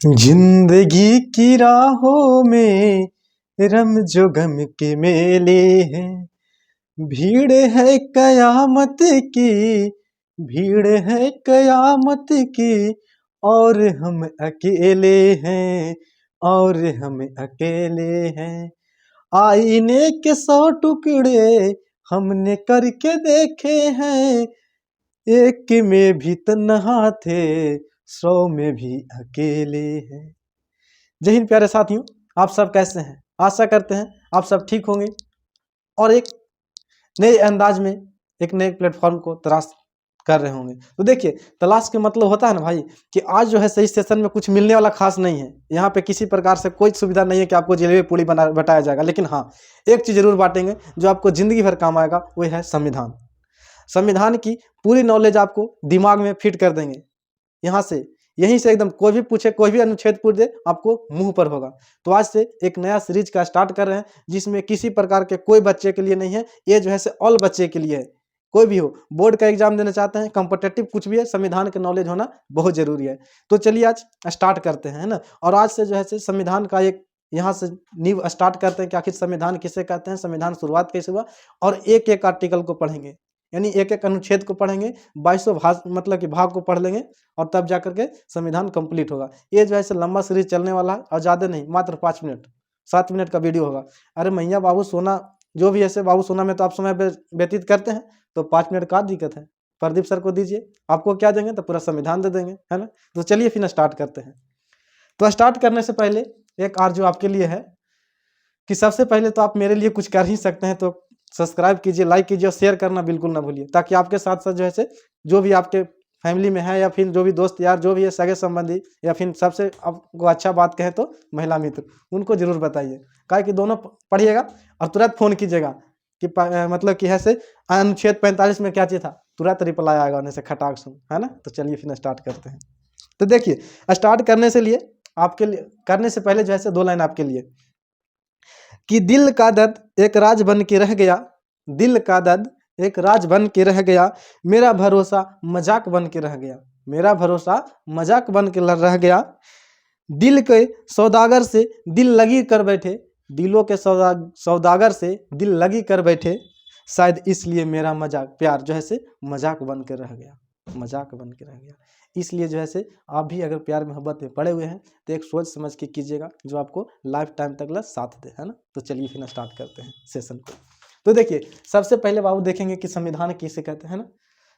जिंदगी की राहों में रम जो गम के मेले हैं। भीड़ है कयामत की, भीड़ है कयामत की, और हम अकेले हैं, और हम अकेले हैं। आईने के 100 टुकड़े हमने करके देखे हैं, एक में भी तन्हा थे, 100 में भी अकेले हैं। जय हिंद प्यारे साथियों, आप सब कैसे हैं? आशा करते हैं आप सब ठीक होंगे और एक नए अंदाज में एक नए प्लेटफॉर्म को तलाश कर रहे होंगे। तो देखिए, तलाश के मतलब होता है ना भाई कि आज जो है सही सेशन में कुछ मिलने वाला खास नहीं है। यहाँ पे किसी प्रकार से कोई सुविधा नहीं है कि आपको जलेबी पूड़ी बना बताया जाएगा, लेकिन हाँ, एक चीज़ जरूर बांटेंगे जो आपको जिंदगी भर काम आएगा, वो है संविधान। संविधान की पूरी नॉलेज आपको दिमाग में फिट कर देंगे। यहाँ से यहीं से एकदम कोई भी पूछे, कोई भी अनुच्छेद पूछ दे, आपको मुंह पर होगा। तो आज से एक नया सीरीज का स्टार्ट कर रहे हैं, जिसमें किसी प्रकार के कोई बच्चे के लिए नहीं है, ये जो है से ऑल बच्चे के लिए है। कोई भी हो, बोर्ड का एग्जाम देना चाहते हैं, कॉम्पिटेटिव कुछ भी है, संविधान का नॉलेज होना बहुत जरूरी है। तो चलिए आज स्टार्ट करते हैं, है ना। और आज से जो है से संविधान का एक यहाँ से नींव स्टार्ट करते हैं कि आखिर संविधान किसे कहते हैं, संविधान शुरुआत कैसे हुआ, और एक एक आर्टिकल को पढ़ेंगे, यानी एक एक अनुच्छेद को पढ़ेंगे, 2200 मतलब कि भाग को पढ़ लेंगे, और तब जाकर के संविधान कंप्लीट होगा। ये जो है से लंबा सीरीज चलने वाला है, और ज़्यादा नहीं, मात्र 5 मिनट 7 मिनट का वीडियो होगा। अरे मैया बाबू सोना, जो भी ऐसे बाबू सोना में तो आप समय व्यतीत करते हैं, तो 5 मिनट का दिक्कत है। प्रदीप सर को दीजिए, आपको क्या देंगे, तो पूरा संविधान दे देंगे, है ना। तो चलिए फिर स्टार्ट करते हैं। तो स्टार्ट करने से पहले एक आरजू आपके लिए है कि सबसे पहले तो आप मेरे लिए कुछ कर ही सकते हैं, तो सब्सक्राइब कीजिए, लाइक कीजिए और शेयर करना बिल्कुल ना भूलिए, ताकि आपके साथ साथ जो है से जो भी आपके फैमिली में है, या फिर जो भी दोस्त यार जो भी है, सगे संबंधी, या फिर सबसे आपको अच्छा बात कहें तो महिला मित्र, उनको जरूर बताइए। काहे कि दोनों पढ़िएगा और तुरंत फोन कीजिएगा कि मतलब कि है से अनुच्छेद 45 में क्या चाहिए था, तुरंत रिप्लाई आएगा उन्हें से खटाक सुन, है ना। तो चलिए फिर स्टार्ट करते हैं। तो देखिए, स्टार्ट करने से लिए आपके लिए करने से पहले जो है से 2 लाइन आपके लिए कि दिल का दर्द एक राज बन के रह गया, दिल का दर्द एक राज बन के रह गया, मेरा भरोसा मजाक बन के रह गया, मेरा भरोसा मजाक बन के रह गया। दिल के सौदागर से दिल लगी कर बैठे, दिलों के सौदागर से दिल लगी कर बैठे, शायद इसलिए मेरा मजाक प्यार जो है से मजाक बन के रह गया, मजाक बन के रह गया। इसलिए जो है से आप भी अगर प्यार मोहब्बत में पड़े हुए हैं, तो एक सोच समझ के कीजिएगा जो आपको लाइफ टाइम तक साथ दे, है ना। तो चलिए फिर स्टार्ट करते हैं सेशन को। तो देखिए, सबसे पहले बाबू देखेंगे कि संविधान किसे कहते हैं ना।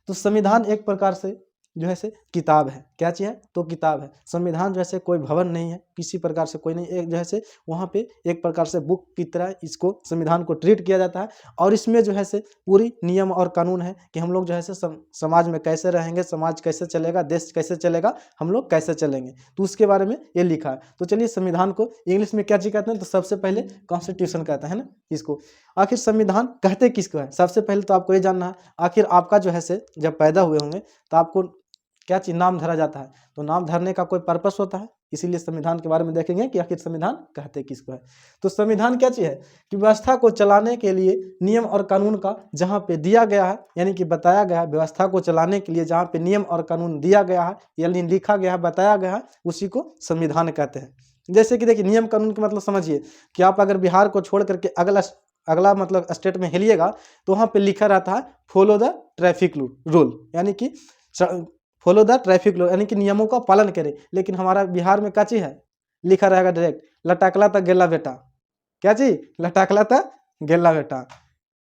तो संविधान एक प्रकार से जो है से किताब है। क्या चीज़ है, तो किताब है। संविधान जो है कोई भवन नहीं है, किसी प्रकार से कोई नहीं, एक जो है से वहाँ पे एक प्रकार से बुक की तरह इसको संविधान को ट्रीट किया जाता है। और इसमें जो है से पूरी नियम और कानून है कि हम लोग जो है से समाज में कैसे रहेंगे, समाज कैसे चलेगा, देश कैसे चलेगा, हम लोग कैसे चलेंगे, तो उसके बारे में ये लिखा है। तो चलिए, संविधान को इंग्लिश में क्या चीज़ कहते हैं, तो सबसे पहले कॉन्स्टिट्यूशन कहते हैं ना इसको। आखिर संविधान कहते किसको है, सबसे पहले तो आपको ये जानना है। आखिर आपका जो है से जब पैदा हुए होंगे तो आपको क्या चीज नाम धरा जाता है, तो नाम धरने का कोई पर्पस होता है, इसीलिए संविधान के बारे में देखेंगे कि आखिर संविधान कहते किसको है। तो संविधान क्या चीज है कि व्यवस्था को चलाने के लिए नियम और कानून का जहाँ पे दिया गया है, यानी कि बताया गया है, व्यवस्था को चलाने के लिए जहाँ पे नियम और कानून दिया गया है, यानी लिखा गया है, बताया गया है, उसी को संविधान कहते हैं। जैसे कि देखिए, नियम कानून का मतलब समझिए कि आप अगर बिहार को छोड़ करके अगला मतलब स्टेट में हिलिएगा, तो वहाँ पे लिखा रहता है फॉलो द ट्रैफिक रूल, यानी कि फॉलो द ट्रैफिक लॉ, यानी कि नियमों का पालन करें। लेकिन हमारा बिहार में क्या चीज है, लिखा रहेगा डायरेक्ट लटाकला तक गेला बेटा, क्या चीज, लटाकला तक गेला बेटा।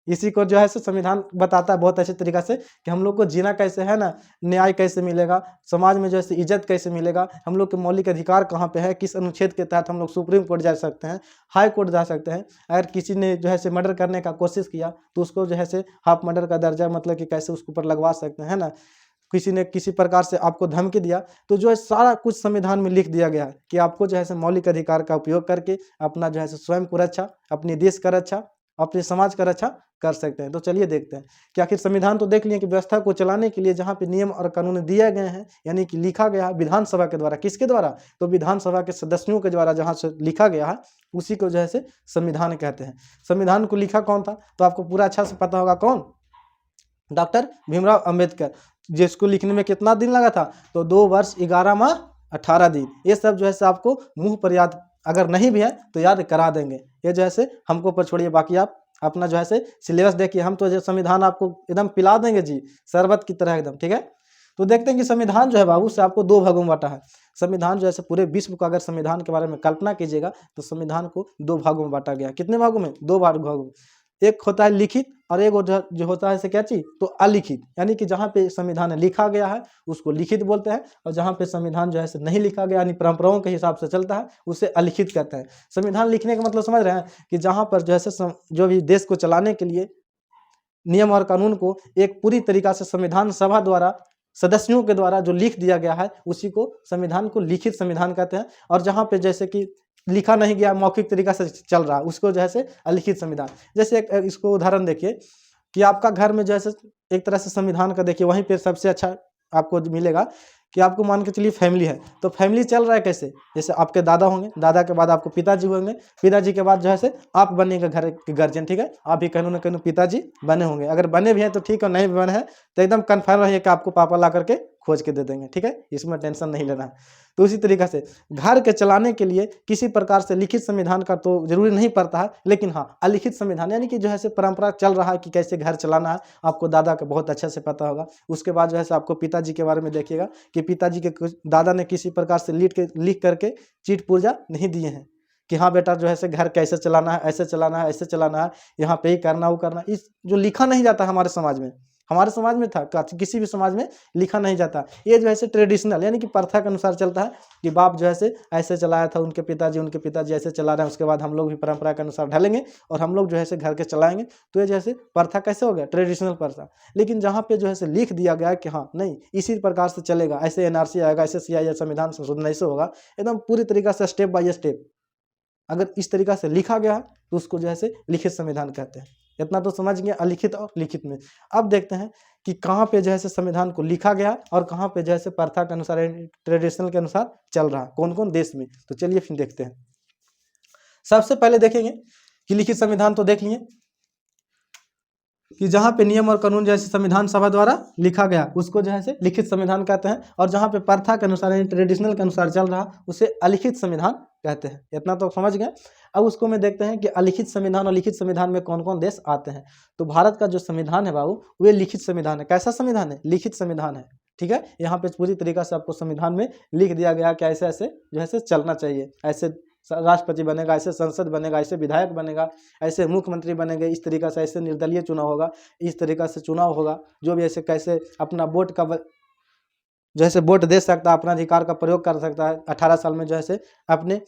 इसी को जो है सो संविधान बताता है बहुत अच्छे तरीका से कि हम लोग को जीना कैसे है ना, न्याय कैसे मिलेगा, समाज में जो है इज्जत कैसे मिलेगा, हम लोग के मौलिक अधिकार कहाँ पे है, किस अनुच्छेद के तहत हम लोग सुप्रीम कोर्ट जा सकते हैं, हाई कोर्ट जा सकते हैं। अगर किसी ने जो है मर्डर करने का कोशिश किया, तो उसको जो है हाफ मर्डर का दर्जा मतलब कि कैसे उसके ऊपर लगवा सकते हैं ना। किसी ने किसी प्रकार से आपको धमकी दिया, तो जो है सारा कुछ संविधान में लिख दिया गया है कि आपको जो है मौलिक अधिकार का उपयोग करके अपना जो है स्वयं को रक्षा, अपने देश का रक्षा, अपने समाज का रक्षा कर सकते हैं। तो चलिए देखते हैं कि आखिर संविधान तो देख लिए कि व्यवस्था को चलाने के लिए जहाँ पे नियम और कानून दिए गए हैं, यानी कि लिखा गया है विधानसभा के द्वारा। किसके द्वारा, तो विधानसभा के सदस्यों के द्वारा जहाँ से लिखा गया है, उसी को जो है संविधान कहते हैं। संविधान को लिखा कौन था, तो आपको पूरा अच्छा से पता होगा, कौन, डॉक्टर भीमराव अंबेडकर। जिसको लिखने में कितना दिन लगा था, तो 2 वर्ष 11 माह 18 दिन, ये सब जो है से आपको मुंह पर याद, अगर नहीं भी है तो याद करा देंगे। ये जो है से हमको पर छोड़िए, बाकी आप अपना जो है से सिलेबस देखिए, हम तो जो संविधान आपको एकदम पिला देंगे जी, शरबत की तरह एकदम, ठीक है। तो देखते हैं कि संविधान जो है बाबू से आपको दो भागों में बांटा है। संविधान जो है पूरे विश्व का अगर संविधान के बारे में कल्पना कीजिएगा तो संविधान को दो भागों में बांटा गया। कितने भागों में? दो भागों में। एक होता है लिखित और एक जो होता है क्या चीज, तो अलिखित, यानी कि जहाँ पे संविधान लिखा गया है उसको लिखित बोलते हैं, और जहाँ पे संविधान जो है नहीं लिखा गया यानी परंपराओं के हिसाब से चलता है उसे अलिखित कहते हैं। संविधान लिखने का मतलब समझ रहे हैं कि जहाँ पर जो है जो भी देश को चलाने के लिए नियम और कानून को एक पूरी तरीका से संविधान सभा द्वारा, सदस्यों के द्वारा जो लिख दिया गया है उसी को संविधान को लिखित संविधान कहते हैं। और जहाँ पे जैसे कि लिखा नहीं गया, मौखिक तरीका से चल रहा है, उसको जो है अलिखित संविधान। जैसे एक इसको उदाहरण देखिए कि आपका घर में जैसे एक तरह से संविधान का देखिए, वहीं पे सबसे अच्छा आपको मिलेगा कि आपको मान के चलिए फैमिली है, तो फैमिली चल रहा है कैसे, जैसे आपके दादा होंगे, दादा के बाद आपको पिताजी होंगे, पिताजी के बाद जो है आप बनेंगे घर के गार्जियन, ठीक है। आप भी कहूँ ना कहूँ पिताजी बने होंगे, अगर बने भी हैं तो ठीक है, नहीं भी बने हैं तो एकदम कन्फर्म रहिए कि आपको पापा ला करके खोज के दे देंगे, ठीक है, इसमें टेंशन नहीं लेना है। तो उसी तरीके से घर के चलाने के लिए किसी प्रकार से लिखित संविधान का तो जरूरी नहीं पड़ता है, लेकिन हाँ अलिखित संविधान यानी कि जो है परंपरा चल रहा है कि कैसे घर चलाना है, आपको दादा का बहुत अच्छे से पता होगा। उसके बाद जो है आपको पिताजी के बारे में देखिएगा कि पिताजी के दादा ने किसी प्रकार से लिख करके चीट पुर्जा नहीं दिए हैं कि हाँ बेटा जो है घर कैसे चलाना है, ऐसे चलाना है, ऐसे चलाना है, यहाँ पे ही करना वो करना, इस जो लिखा नहीं जाता हमारे समाज में, हमारे समाज में था, किसी भी समाज में लिखा नहीं जाता। ये जो है ट्रेडिशनल यानी कि प्रथा के अनुसार चलता है कि बाप जो है ऐसे चलाया था, उनके पिताजी ऐसे चला रहे हैं, उसके बाद हम लोग भी परंपरा के अनुसार ढलेंगे और हम लोग जो है घर के चलाएंगे। तो ये जैसे प्रथा कैसे हो गया, ट्रेडिशनल प्रथा। लेकिन जहाँ पे जो है लिख दिया गया कि हाँ नहीं इसी प्रकार से चलेगा, ऐसे एनआरसी आएगा, ऐसे सीआईए संविधान संशोधन ऐसे होगा, एकदम पूरी तरीका से स्टेप बाय स्टेप अगर इस तरीका से लिखा गया तो उसको जो है लिखित संविधान कहते हैं। इतना तो समझ गए अलिखित और लिखित में। अब देखते हैं कि कहाँ पे जो है संविधान को लिखा गया और कहाँ पे जो है प्रथा के अनुसार, ट्रेडिशनल के अनुसार चल रहा है, कौन कौन देश में। तो चलिए फिर देखते हैं। सबसे पहले देखेंगे कि लिखित संविधान तो देख लिए कि जहाँ पे नियम और कानून जैसे संविधान सभा द्वारा लिखा गया उसको जो है लिखित संविधान कहते हैं, और जहाँ पे प्रथा के अनुसार यानी ट्रेडिशनल के अनुसार चल रहा उसे अलिखित संविधान कहते हैं। इतना तो समझ गए। अब उसको में देखते हैं कि अलिखित संविधान और लिखित संविधान में कौन कौन देश आते हैं। तो भारत का जो संविधान है बाबू वो लिखित संविधान है। कैसा संविधान है? लिखित संविधान है, ठीक है। यहाँ पे पूरी तरीका से आपको संविधान में लिख दिया गया कि ऐसे ऐसे जो है चलना चाहिए, ऐसे राष्ट्रपति बनेगा, ऐसे संसद बनेगा, ऐसे विधायक बनेगा, ऐसे मुख्यमंत्री बनेंगे, इस तरीका से ऐसे निर्दलीय चुनाव होगा, इस तरीका से चुनाव होगा, जो भी ऐसे कैसे अपना वोट का जो है वोट दे सकता है, अपना अधिकार का प्रयोग कर सकता है। 18 साल में जो है अपने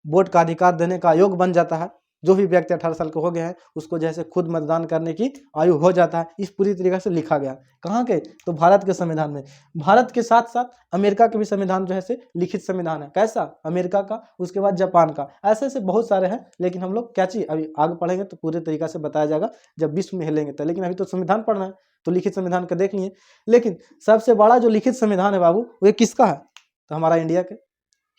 वोट का अधिकार देने का योग बन जाता है। जो भी व्यक्ति 18 साल के हो गए हैं उसको जैसे खुद मतदान करने की आयु हो जाता है। इस पूरी तरीके से लिखा गया कहाँ के? तो भारत के संविधान में। भारत के साथ साथ अमेरिका के भी संविधान जो है लिखित संविधान है। कैसा? अमेरिका का, उसके बाद जापान का, ऐसे ऐसे बहुत सारे हैं। लेकिन हम लोग क्या चीज अभी आगे पढ़ेंगे तो पूरे तरीका से बताया जाएगा जब विश्व में हिलेंगे तो। लेकिन अभी तो संविधान पढ़ना है तो लिखित संविधान का देख लिए। लेकिन सबसे बड़ा जो लिखित संविधान है बाबू वो किसका है? तो हमारा इंडिया के,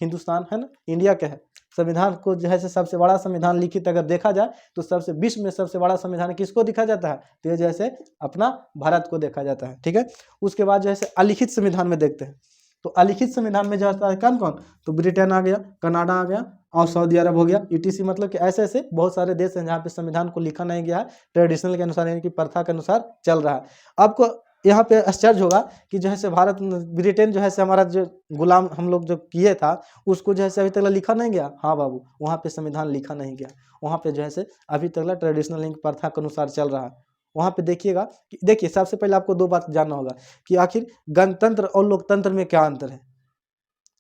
हिंदुस्तान है ना, इंडिया का है। संविधान को जो है सबसे बड़ा संविधान लिखित अगर देखा जाए तो सबसे विश्व में सबसे बड़ा संविधान किसको देखा जाता है? तो ये जैसे अपना भारत को देखा जाता है, ठीक है। उसके बाद जो है अलिखित संविधान में देखते हैं। तो अलिखित संविधान में जो है कौन कौन? तो ब्रिटेन आ गया, कनाडा आ गया और सऊदी अरब हो गया, ईटीसी। मतलब कि ऐसे ऐसे बहुत सारे देश हैं जहाँ पे संविधान को लिखा नहीं गया है, ट्रेडिशनल के अनुसार यानी कि प्रथा के अनुसार चल रहा है। आपको यहाँ पे आश्चर्य होगा कि जो है भारत, ब्रिटेन जो है हमारा जो गुलाम हम लोग जो किए था उसको जो है अभी तक लिखा नहीं गया। हाँ बाबू, वहाँ पे संविधान लिखा नहीं गया। वहाँ पे जो है अभी तक ट्रेडिशनल लिंक प्रथा के अनुसार चल रहा है। वहाँ पे देखिएगा कि देखिए सबसे पहले आपको दो बात जानना होगा कि आखिर गणतंत्र और लोकतंत्र में क्या अंतर है।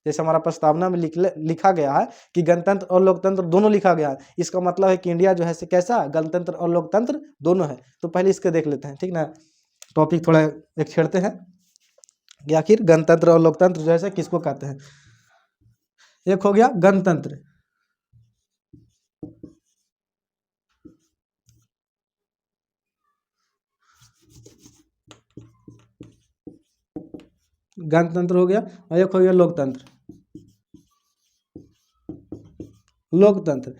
जैसे हमारा प्रस्तावना में लिखा गया है कि गणतंत्र और लोकतंत्र दोनों लिखा गया है, इसका मतलब है कि इंडिया जो है कैसा, गणतंत्र और लोकतंत्र दोनों है। तो पहले इसके देख लेते हैं, ठीक ना। टॉपिक थोड़ा एक छेड़ते हैं कि आखिर गणतंत्र और लोकतंत्र जो है किसको कहते हैं। एक हो गया गणतंत्र, गणतंत्र हो गया, और एक हो गया लोकतंत्र। लोकतंत्र,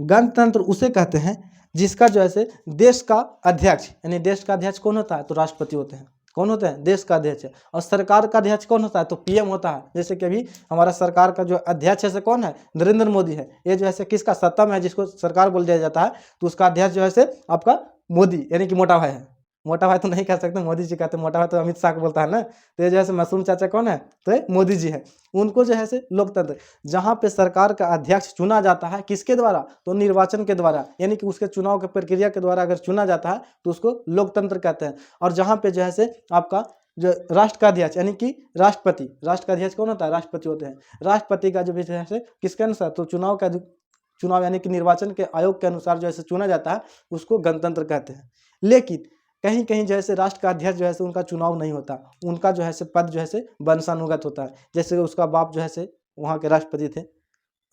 गणतंत्र उसे कहते हैं जिसका जो है देश का अध्यक्ष, यानी देश का अध्यक्ष कौन होता है? तो राष्ट्रपति होते हैं। कौन होता है? देश का अध्यक्ष। और सरकार का अध्यक्ष कौन होता है? तो पीएम होता है। जैसे कि अभी हमारा सरकार का जो अध्यक्ष है से कौन है? नरेंद्र मोदी है। ये जो है से किसका सत्ता में है, जिसको सरकार बोल दिया जाता है, तो उसका अध्यक्ष जो है से आपका मोदी यानी कि मोटा भाई है। मोटा भाई तो नहीं कह सकते, मोदी जी कहते हैं, मोटा भाई तो अमित शाह को बोलता है ना। तो ये जो है से मासूम चाचा कौन है? तो ये मोदी जी है। उनको जो है से लोकतंत्र, जहाँ पे सरकार का अध्यक्ष चुना जाता है किसके द्वारा? तो निर्वाचन के द्वारा, यानी कि उसके चुनाव के प्रक्रिया के द्वारा अगर चुना जाता है तो उसको लोकतंत्र कहते हैं। और जहाँ पे जो है से आपका जो राष्ट्र का अध्यक्ष यानी कि राष्ट्रपति, राष्ट्र का अध्यक्ष कौन होता है? राष्ट्रपति होते हैं। राष्ट्रपति का जो भी जो है से किसके अनुसार? तो चुनाव यानी कि निर्वाचन के आयोग के अनुसार जो है चुना जाता है, उसको गणतंत्र कहते हैं। लेकिन कहीं कहीं जैसे राष्ट्र का अध्यक्ष जो है उनका चुनाव नहीं होता, उनका जो है पद जो है वंशानुगत होता है। जैसे उसका बाप जो है वहाँ के राष्ट्रपति थे,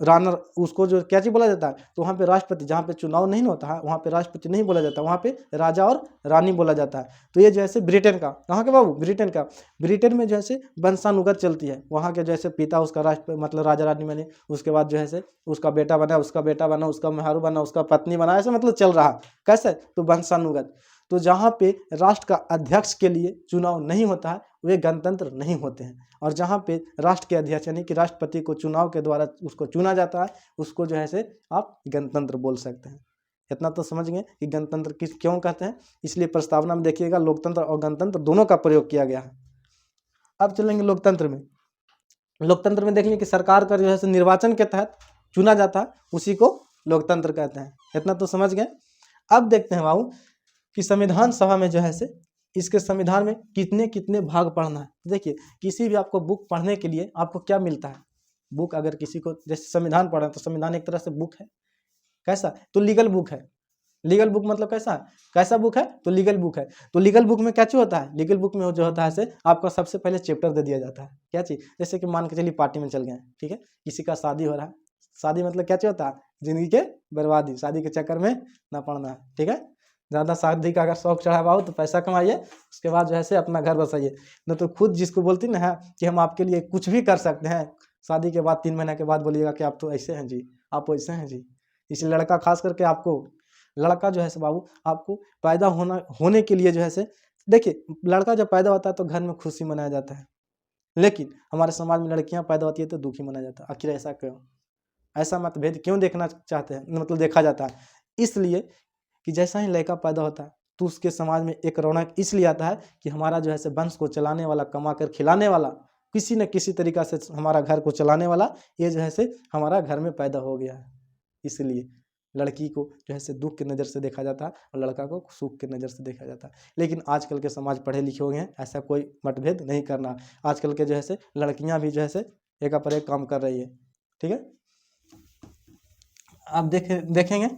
रानर, उसको जो क्या चीज बोला जाता है? तो वहाँ पे राष्ट्रपति, जहाँ पे चुनाव नहीं होता है वहाँ पे राष्ट्रपति नहीं बोला जाता, वहाँ पे राजा और रानी बोला जाता है। तो ये जो है ब्रिटेन का, कहाँ के बाबू? ब्रिटेन का। ब्रिटेन में जो है वंशानुगत चलती है। वहाँ के जैसे पिता उसका राष्ट्र मतलब राजा रानी बने, उसके बाद जो है उसका बेटा बना, उसका बेटा बना, उसका मेहरू बना, उसका पत्नी बना, ऐसे मतलब चल रहा। कैसे? तो वंशानुगत। तो जहाँ पे राष्ट्र का अध्यक्ष के लिए चुनाव नहीं होता है वे गणतंत्र नहीं होते हैं। और जहाँ पे राष्ट्र के अध्यक्ष यानी कि राष्ट्रपति को चुनाव के द्वारा उसको चुना जाता है, उसको जो है आप गणतंत्र बोल सकते हैं। इतना तो समझ गए कि गणतंत्र किस क्यों कहते हैं। इसलिए प्रस्तावना में देखिएगा लोकतंत्र और गणतंत्र दोनों का प्रयोग किया गया है। अब चलेंगे लोकतंत्र में। लोकतंत्र में देखेंगे कि सरकार का जो है निर्वाचन के तहत चुना जाता है, उसी को लोकतंत्र कहते हैं। इतना तो समझ गए। अब देखते हैं बाबू कि संविधान सभा में जो है इसके संविधान में कितने कितने भाग पढ़ना है। देखिए, किसी भी आपको बुक पढ़ने के लिए आपको क्या मिलता है? बुक अगर किसी को जैसे संविधान पढ़ा तो संविधान एक तरह से बुक है। कैसा? तो लीगल बुक है। लीगल बुक मतलब कैसा? कैसा बुक है? तो लीगल बुक है। तो लीगल बुक में क्या चीज होता है? लीगल बुक में जो होता है आपका सबसे पहले चैप्टर दे दिया जाता है। क्या चीज? जैसे कि मान के चलिए पार्टी में चल गए, ठीक है, किसी का शादी हो रहा है। शादी मतलब क्या चीज होता है? जिंदगी के बर्बादी, शादी के चक्कर में ना पड़ना है, ठीक है। ज़्यादा शादी का अगर शौक चढ़ा हुआ हो तो पैसा कमाइए, उसके बाद जो है अपना घर बसाइए। न तो खुद जिसको बोलती ना है कि हम आपके लिए कुछ भी कर सकते हैं, शादी के बाद 3 महीने के बाद बोलिएगा कि आप तो ऐसे हैं जी, आप वैसे हैं जी। इसलिए लड़का खास करके आपको, लड़का जो है बाबू आपको पैदा होने के लिए जो है देखिए, लड़का जब पैदा होता है तो घर में खुशी मनाया जाता है, लेकिन हमारे समाज में लड़कियां पैदा होती है तो दुखी मनाया जाता है। आखिर ऐसा क्यों? ऐसा मतभेद क्यों देखना चाहते हैं, मतलब देखा जाता है? इसलिए कि जैसा ही लड़का पैदा होता है तो उसके समाज में एक रौनक इसलिए आता है कि हमारा जो है वंश को चलाने वाला, कमा कर खिलाने वाला, किसी न किसी तरीका से हमारा घर को चलाने वाला ये जो है हमारा घर में पैदा हो गया है। इसलिए लड़की को जो है दुख की नज़र से देखा जाता है और लड़का को सुख की नज़र से देखा जाता है। लेकिन आजकल के समाज पढ़े लिखे हो गए हैं, ऐसा कोई मतभेद नहीं करना। आजकल के जो है लड़कियां भी जो है एक पर एक काम कर रही है, ठीक है। आप देखेंगे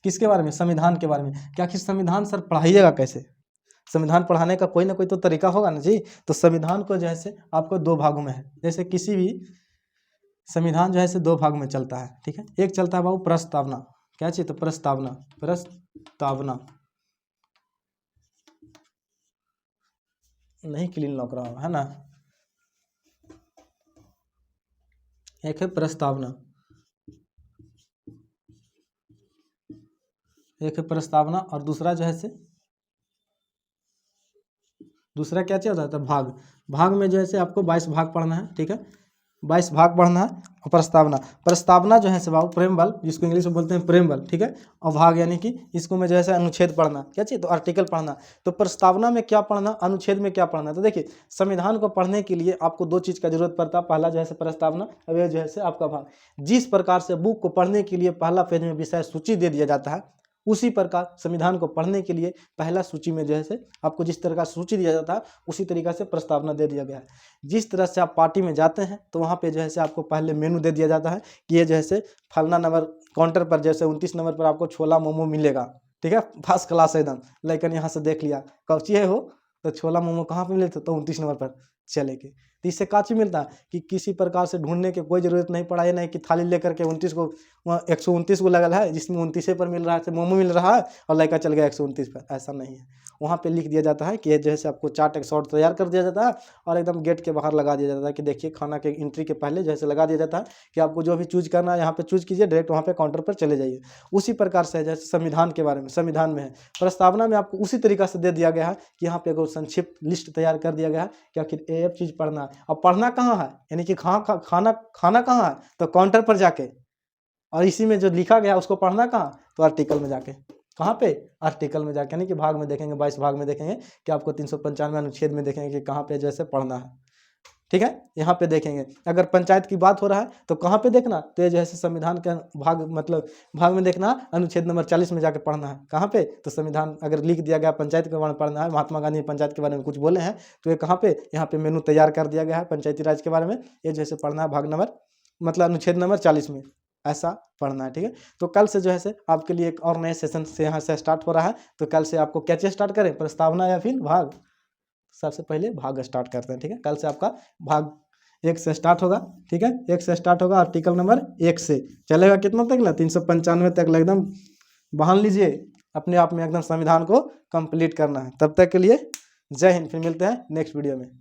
किसके बारे में? संविधान के बारे में। क्या आखिर संविधान सर पढ़ाइएगा कैसे? संविधान पढ़ाने का कोई ना कोई तो तरीका होगा ना जी। तो संविधान को जो है आपको 2 भागों में है। जैसे किसी भी संविधान जो है 2 भाग में चलता है, ठीक है। एक चलता है बाबू प्रस्तावना। क्या चीज? तो प्रस्तावना, प्रस्तावना नहीं क्लीन लग रहा है ना। एक है प्रस्तावना, एक है प्रस्तावना और दूसरा जो है दूसरा क्या चाहिए होता है? भाग। भाग में जो है आपको 22 भाग पढ़ना है, ठीक है। 22 भाग पढ़ना है। और प्रस्तावना जो है बाबू प्रेमबल, जिसको इंग्लिश में बोलते हैं प्रेमबल, ठीक है। और भाग यानी कि इसको में जो है अनुच्छेद पढ़ना। क्या चाहिए? तो आर्टिकल पढ़ना। तो प्रस्तावना में क्या पढ़ना, अनुच्छेद में क्या पढ़ना? तो देखिए, संविधान को पढ़ने के लिए आपको 2 चीज़ का जरूरत पड़ता है। पहला जो है प्रस्तावना, और ये जो है आपका भाग। जिस प्रकार से बुक को पढ़ने के लिए पहला पेज में विषय सूची दे दिया जाता है, उसी प्रकार संविधान को पढ़ने के लिए पहला सूची में जो है आपको जिस तरह का सूची दिया जाता है, उसी तरीका से प्रस्तावना दे दिया गया है। जिस तरह से आप पार्टी में जाते हैं तो वहाँ पे जो है आपको पहले मेनू दे दिया जाता है कि ये जो है फलना नंबर काउंटर पर जैसे 29 नंबर पर आपको छोला मोमो मिलेगा, ठीक है। फर्स्ट क्लास एकदम, लेकिन यहाँ से देख लिया कौची है हो, तो छोला मोमो कहाँ पर मिले थे? तो 29 नंबर पर। चलेगी। तो इससे का चीज मिलता है कि किसी प्रकार से ढूंढने की कोई जरूरत नहीं पड़ा। ये नहीं कि थाली लेकर के 29 को, वहाँ 129 को लगल है, जिसमें 29 पर मिल रहा है, मोमो मिल रहा है और लड़का चल गया 129 पर। ऐसा नहीं है, वहाँ पे लिख दिया जाता है कि जैसे आपको चार्ट एक शॉर्ट तैयार कर दिया जाता है और एकदम गेट के बाहर लगा दिया जाता है कि देखिए खाना के एंट्री के पहले जैसे लगा दिया जाता है कि आपको जो भी चूज करना है यहाँ पे चूज कीजिए, डायरेक्ट वहाँ पे काउंटर पर चले जाइए। उसी प्रकार से जैसे संविधान के बारे में, संविधान में है, प्रस्तावना में आपको उसी तरीका से दे दिया गया है कि यहाँ पे एगो संक्षिप्त लिस्ट तैयार कर दिया गया है कि आखिर ये चीज़ पढ़ना है। अब पढ़ना कहाँ है, यानी कि खाना कहाँ है, तो काउंटर पर जाके, और इसी में जो लिखा गया उसको पढ़ना कहाँ, तो आर्टिकल में जाके। कहाँ पे, आर्टिकल में जाके, यानी कि भाग में देखेंगे, 22 भाग में देखेंगे कि आपको 395 अनुच्छेद में देखेंगे कि कहाँ पे जैसे पढ़ना है। ठीक है, यहाँ पे देखेंगे। अगर पंचायत की बात हो रहा है तो कहाँ पे देखना, तो ये जैसे संविधान के भाग, मतलब भाग में देखना, अनुच्छेद नंबर 40 में जाके पढ़ना है। कहाँ पे, तो संविधान अगर लिख दिया गया पंचायत के बारे में पढ़ना है, महात्मा गांधी पंचायत के बारे में कुछ बोले हैं, तो ये कहाँ पे, यहाँ पे मेनू तैयार कर दिया गया है पंचायती राज के बारे में, ये जैसे पढ़ना है भाग नंबर, मतलब अनुच्छेद नंबर 40 में, ऐसा पढ़ना है। ठीक है, तो कल से जो है से आपके लिए एक और नए सेशन से यहाँ से स्टार्ट हो रहा है। तो कल से आपको क्या चीज़ स्टार्ट करें, प्रस्तावना या फिर भाग, सबसे पहले भाग स्टार्ट करते हैं। ठीक है, कल से आपका भाग 1 से स्टार्ट होगा। ठीक है, 1 से स्टार्ट होगा, आर्टिकल नंबर 1 से चलेगा कितना तक ना, 395 तक एकदम बहाल लीजिए, अपने आप में एकदम संविधान को कंप्लीट करना है। तब तक के लिए जय हिंद, फिर मिलते हैं नेक्स्ट वीडियो में।